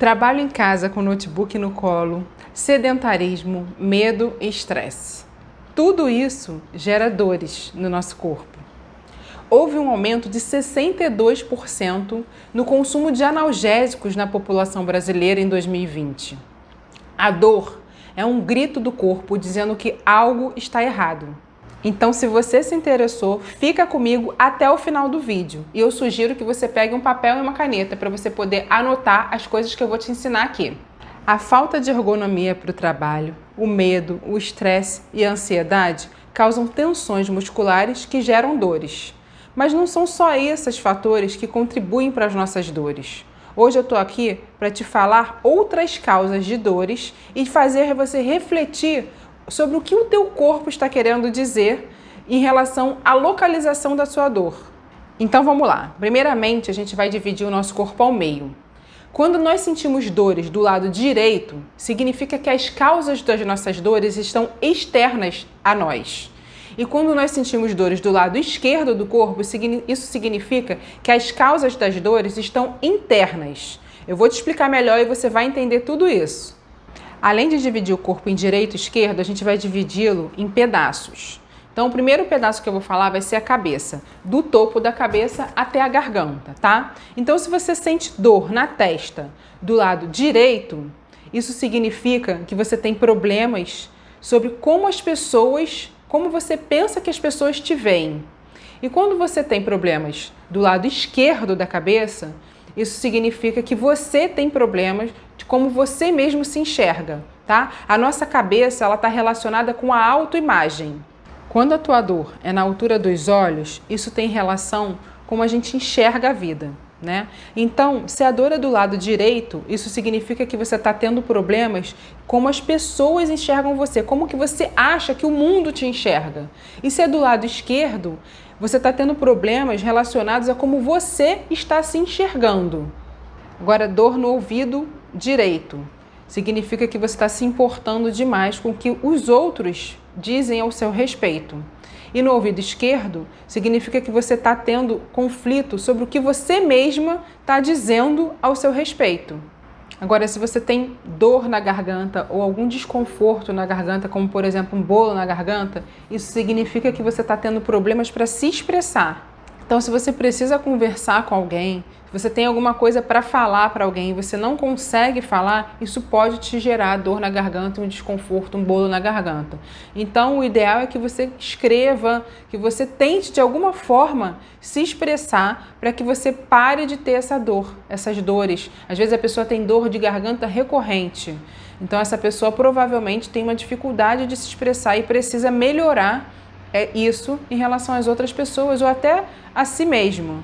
Trabalho em casa com notebook no colo, sedentarismo, medo e estresse. Tudo isso gera dores no nosso corpo. Houve um aumento de 62% no consumo de analgésicos na população brasileira em 2020. A dor é um grito do corpo dizendo que algo está errado. Então, se você se interessou, fica comigo até o final do vídeo. E eu sugiro que você pegue um papel e uma caneta para você poder anotar as coisas que eu vou te ensinar aqui. A falta de ergonomia para o trabalho, o medo, o estresse e a ansiedade causam tensões musculares que geram dores. Mas não são só esses fatores que contribuem para as nossas dores. Hoje eu estou aqui para te falar outras causas de dores e fazer você refletir sobre o que o teu corpo está querendo dizer em relação à localização da sua dor. Então vamos lá. Primeiramente, a gente vai dividir o nosso corpo ao meio. Quando nós sentimos dores do lado direito, significa que as causas das nossas dores estão externas a nós. E quando nós sentimos dores do lado esquerdo do corpo, isso significa que as causas das dores estão internas. Eu vou te explicar melhor e você vai entender tudo isso. Além de dividir o corpo em direito e esquerdo, a gente vai dividi-lo em pedaços. Então, o primeiro pedaço que eu vou falar vai ser a cabeça, do topo da cabeça até a garganta, tá? Então, se você sente dor na testa do lado direito, isso significa que você tem problemas sobre como você pensa que as pessoas te veem. E quando você tem problemas do lado esquerdo da cabeça, isso significa que você tem problemas de como você mesmo se enxerga, tá? A nossa cabeça, ela está relacionada com a autoimagem. Quando a tua dor é na altura dos olhos, isso tem relação com como a gente enxerga a vida, né? Então, se a dor é do lado direito, isso significa que você está tendo problemas como as pessoas enxergam você, como que você acha que o mundo te enxerga. E se é do lado esquerdo, você está tendo problemas relacionados a como você está se enxergando. Agora, dor no ouvido direito significa que você está se importando demais com o que os outros dizem ao seu respeito. E no ouvido esquerdo significa que você está tendo conflito sobre o que você mesma está dizendo ao seu respeito. Agora, se você tem dor na garganta ou algum desconforto na garganta, como por exemplo um bolo na garganta, isso significa que você está tendo problemas para se expressar. Então, se você precisa conversar com alguém, se você tem alguma coisa para falar para alguém e você não consegue falar, isso pode te gerar dor na garganta, um desconforto, um bolo na garganta. Então, o ideal é que você escreva, que você tente de alguma forma se expressar para que você pare de ter essa dor, essas dores. Às vezes a pessoa tem dor de garganta recorrente. Então, essa pessoa provavelmente tem uma dificuldade de se expressar e precisa melhorar isso em relação às outras pessoas ou até a si mesmo.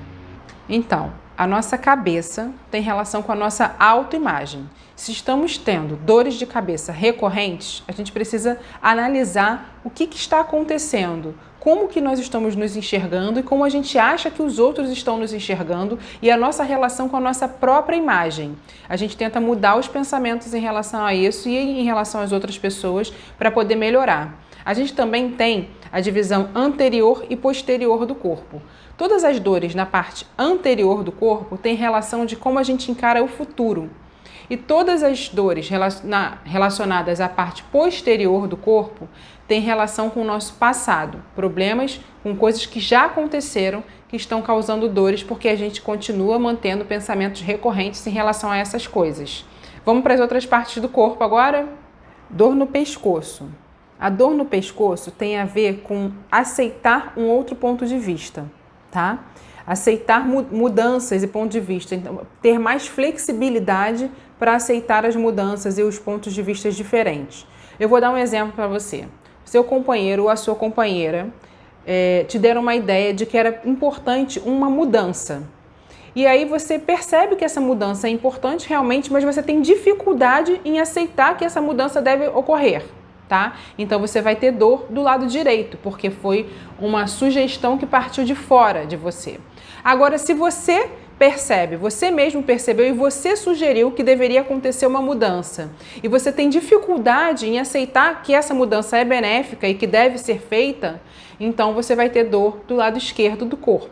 Então, a nossa cabeça tem relação com a nossa autoimagem. Se estamos tendo dores de cabeça recorrentes, a gente precisa analisar o que está acontecendo, como que nós estamos nos enxergando e como a gente acha que os outros estão nos enxergando e a nossa relação com a nossa própria imagem. A gente tenta mudar os pensamentos em relação a isso e em relação às outras pessoas para poder melhorar. A gente também tem a divisão anterior e posterior do corpo. Todas as dores na parte anterior do corpo têm relação de como a gente encara o futuro. E todas as dores relacionadas à parte posterior do corpo têm relação com o nosso passado. Problemas com coisas que já aconteceram que estão causando dores porque a gente continua mantendo pensamentos recorrentes em relação a essas coisas. Vamos para as outras partes do corpo agora? Dor no pescoço. A dor no pescoço tem a ver com aceitar um outro ponto de vista, tá? Aceitar mudanças e ponto de vista, então, ter mais flexibilidade para aceitar as mudanças e os pontos de vista diferentes. Eu vou dar um exemplo para você. Seu companheiro ou a sua companheira te deram uma ideia de que era importante uma mudança. E aí você percebe que essa mudança é importante realmente, mas você tem dificuldade em aceitar que essa mudança deve ocorrer. Tá? Então você vai ter dor do lado direito, porque foi uma sugestão que partiu de fora de você. Agora, se você percebe, você mesmo percebeu e você sugeriu que deveria acontecer uma mudança, e você tem dificuldade em aceitar que essa mudança é benéfica e que deve ser feita, então você vai ter dor do lado esquerdo do corpo.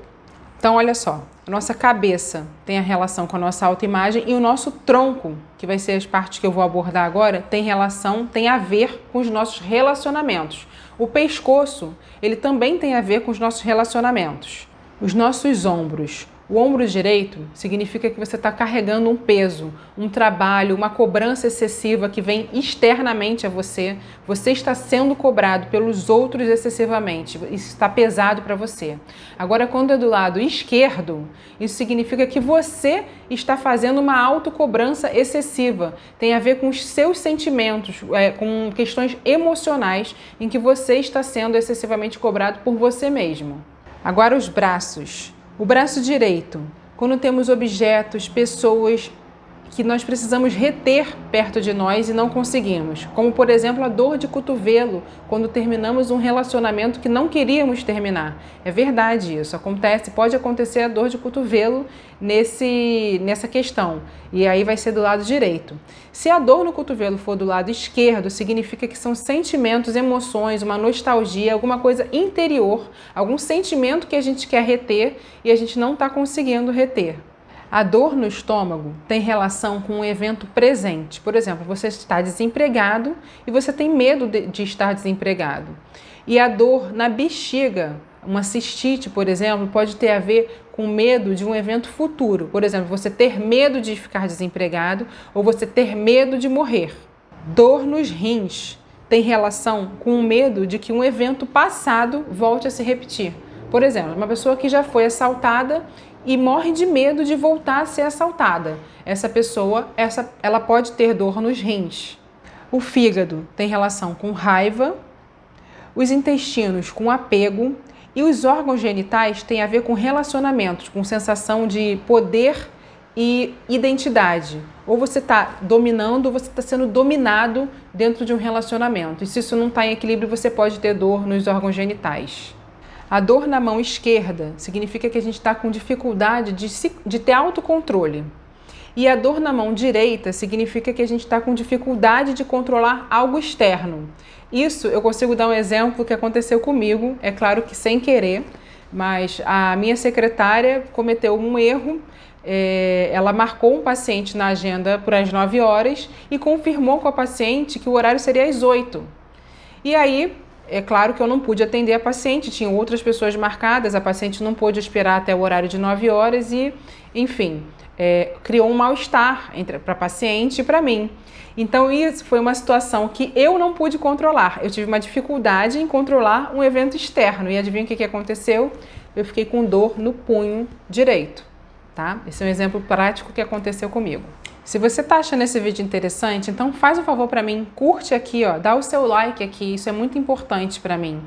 Então, olha só, a nossa cabeça tem a relação com a nossa autoimagem e o nosso tronco, que vai ser as partes que eu vou abordar agora, tem a ver com os nossos relacionamentos. O pescoço, ele também tem a ver com os nossos relacionamentos. Os nossos ombros. O ombro direito significa que você está carregando um peso, um trabalho, uma cobrança excessiva que vem externamente a você. Você está sendo cobrado pelos outros excessivamente. Isso está pesado para você. Agora, quando é do lado esquerdo, isso significa que você está fazendo uma autocobrança excessiva. Tem a ver com os seus sentimentos, com questões emocionais em que você está sendo excessivamente cobrado por você mesmo. Agora, os braços. O braço direito, quando temos objetos, pessoas que nós precisamos reter perto de nós e não conseguimos, como por exemplo a dor de cotovelo, quando terminamos um relacionamento que não queríamos terminar. É verdade isso, pode acontecer a dor de cotovelo nessa questão, e aí vai ser do lado direito. Se a dor no cotovelo for do lado esquerdo, significa que são sentimentos, emoções, uma nostalgia, alguma coisa interior, algum sentimento que a gente quer reter e a gente não está conseguindo reter. A dor no estômago tem relação com um evento presente. Por exemplo, você está desempregado e você tem medo de estar desempregado. E a dor na bexiga, uma cistite, por exemplo, pode ter a ver com medo de um evento futuro. Por exemplo, você ter medo de ficar desempregado ou você ter medo de morrer. Dor nos rins tem relação com o medo de que um evento passado volte a se repetir. Por exemplo, uma pessoa que já foi assaltada e morre de medo de voltar a ser assaltada. Essa pessoa, ela pode ter dor nos rins. O fígado tem relação com raiva, os intestinos com apego e os órgãos genitais têm a ver com relacionamentos, com sensação de poder e identidade. Ou você está dominando ou você está sendo dominado dentro de um relacionamento. E se isso não está em equilíbrio, você pode ter dor nos órgãos genitais. A dor na mão esquerda significa que a gente está com dificuldade de ter autocontrole. E a dor na mão direita significa que a gente está com dificuldade de controlar algo externo. Isso eu consigo dar um exemplo que aconteceu comigo, é claro que sem querer, mas a minha secretária cometeu um erro. Ela marcou um paciente na agenda para as 9 horas e confirmou com a paciente que o horário seria às 8. E aí, é claro que eu não pude atender a paciente, tinham outras pessoas marcadas, a paciente não pôde esperar até o horário de 9 horas e, enfim, criou um mal-estar para a paciente e para mim. Então, isso foi uma situação que eu não pude controlar. Eu tive uma dificuldade em controlar um evento externo. E adivinha o que aconteceu? Eu fiquei com dor no punho direito, tá? Esse é um exemplo prático que aconteceu comigo. Se você está achando esse vídeo interessante, então faz um favor para mim, curte aqui, ó, dá o seu like aqui, isso é muito importante para mim.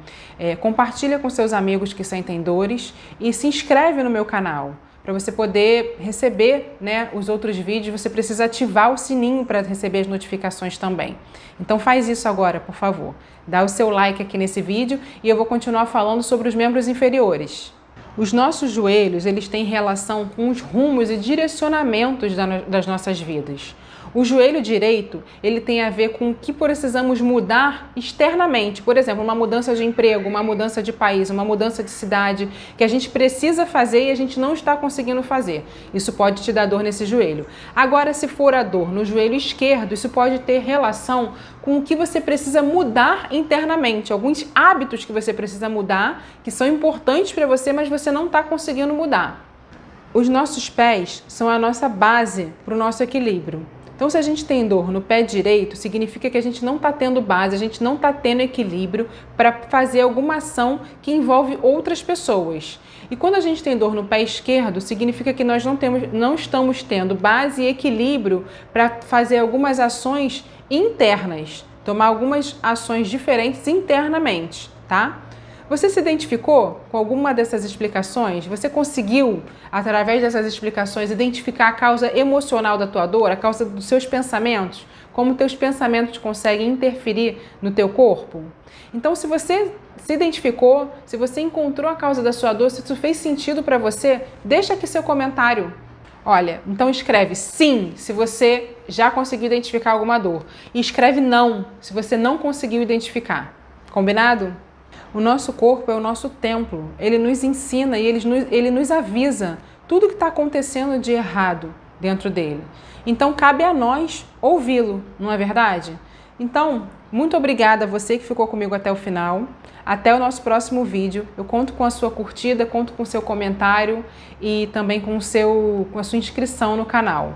Compartilha com seus amigos que sentem dores e se inscreve no meu canal. Para você poder receber, né, os outros vídeos, você precisa ativar o sininho para receber as notificações também. Então faz isso agora, por favor. Dá o seu like aqui nesse vídeo e eu vou continuar falando sobre os membros inferiores. Os nossos joelhos, eles têm relação com os rumos e direcionamentos das nossas vidas. O joelho direito, ele tem a ver com o que precisamos mudar externamente. Por exemplo, uma mudança de emprego, uma mudança de país, uma mudança de cidade, que a gente precisa fazer e a gente não está conseguindo fazer. Isso pode te dar dor nesse joelho. Agora, se for a dor no joelho esquerdo, isso pode ter relação com o que você precisa mudar internamente. Alguns hábitos que você precisa mudar, que são importantes para você, mas você não está conseguindo mudar. Os nossos pés são a nossa base para o nosso equilíbrio. Então, se a gente tem dor no pé direito, significa que a gente não está tendo base, a gente não está tendo equilíbrio para fazer alguma ação que envolve outras pessoas. E quando a gente tem dor no pé esquerdo, significa que nós não estamos tendo base e equilíbrio para fazer algumas ações internas, tomar algumas ações diferentes internamente, tá? Você se identificou com alguma dessas explicações? Você conseguiu, através dessas explicações, identificar a causa emocional da tua dor, a causa dos seus pensamentos? Como teus pensamentos conseguem interferir no teu corpo? Então, se você se identificou, se você encontrou a causa da sua dor, se isso fez sentido para você, deixa aqui seu comentário. Olha, então escreve sim se você já conseguiu identificar alguma dor e escreve não se você não conseguiu identificar. Combinado? O nosso corpo é o nosso templo. Ele nos ensina e ele nos avisa tudo o que está acontecendo de errado dentro dele. Então, cabe a nós ouvi-lo, não é verdade? Então, muito obrigada a você que ficou comigo até o final. Até o nosso próximo vídeo. Eu conto com a sua curtida, conto com o seu comentário e também com a sua inscrição no canal.